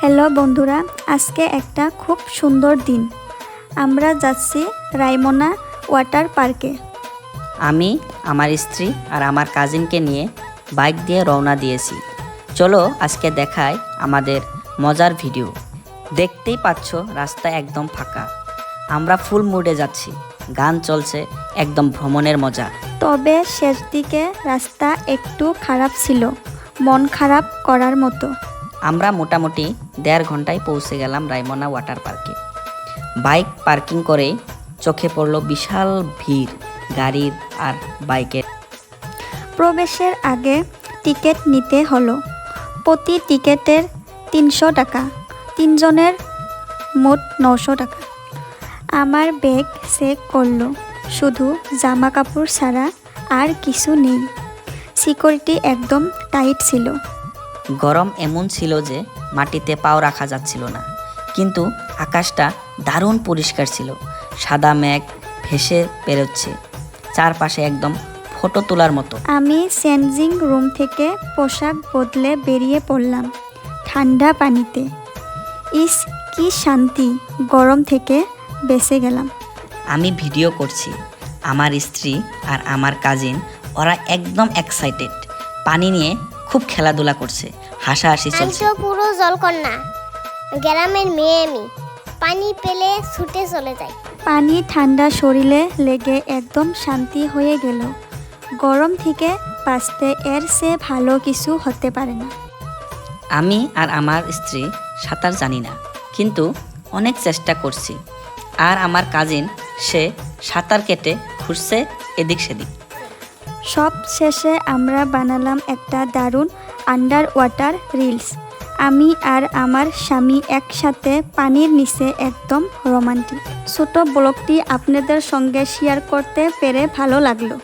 Hello বন্ধুরা, আজকে একটা খুব সুন্দর দিন। আমরা যাচ্ছি রায়মনা ওয়াটার পার্কে। আমি আমার স্ত্রী আর আমার কাজিনকে নিয়ে বাইক দিয়ে রওনা দিয়েছি। চলো আজকে দেখাই আমাদের মজার ভিডিও। দেখতেই পাচ্ছ রাস্তা একদম ফাঁকা। আমরা ফুল মুডে যাচ্ছি, গান চলছে, একদম ভ্রমণের মজা। তবে শেষ দিকে রাস্তা একটু খারাপ ছিল, মন খারাপ করার মতো। আমরা মোটামুটি 1.5 ঘন্টায় পৌঁছে গেলাম রায়মনা ওয়াটার পার্কে। বাইক পার্কিং করে চোখে পড়লো বিশাল ভিড় গাড়ির আর বাইকের। প্রবেশের আগে টিকিট নিতে হলো। প্রতি টিকিটের 300 টাকা, 3 জনের মোট 900 টাকা। আমার ব্যাগ চেক করলো, শুধু জামা কাপড় ছাড়া আর কিছু নেই। সিকিউরিটি একদম টাইট ছিল। গরম এমন ছিল যে মাটিতে পাও রাখা যাচ্ছিল না, কিন্তু আকাশটা দারুণ পরিষ্কার ছিল। সাদা মেঘ ভেসে বেরোচ্ছে, চারপাশে একদম ফটো তোলার মতো। আমি চেঞ্জিং রুম থেকে পোশাক বদলে বেরিয়ে পড়লাম ঠান্ডা পানিতে। ইস, কি শান্তি! গরম থেকে বেঁচে গেলাম। আমি ভিডিও করছি, আমার স্ত্রী আর আমার কাজিন ওরা একদম এক্সাইটেড। পানি নিয়ে খুব খেলাধুলা করছে, হাসাহাসি আমি চলছে। তো পুরো জলকন্যা, গ্রামের মেয়ে আমি। পানি পেলে ছুটে চলে যাই। পানি ঠান্ডা শরীরে লেগে একদম শান্তি হয়ে গেল। গরম থেকে বাঁচতে এর চেয়ে ভালো কিছু হতে পারে না। আমি আর আমার স্ত্রী সাঁতার জানি না, কিন্তু অনেক চেষ্টা করছি। আর আমার কাজিন সে সাঁতার কেটে ঘুরছে এদিক সেদিক। সব শেষে আমরা বানালাম একটা দারুণ আন্ডার ওয়াটার রিলস। আমি আর আমার স্বামী একসাথে পানির নিচে, একদম রোমান্টিক। ছোট ব্লগটি আপনাদের সঙ্গে শেয়ার করতে পেরে ভালো লাগলো।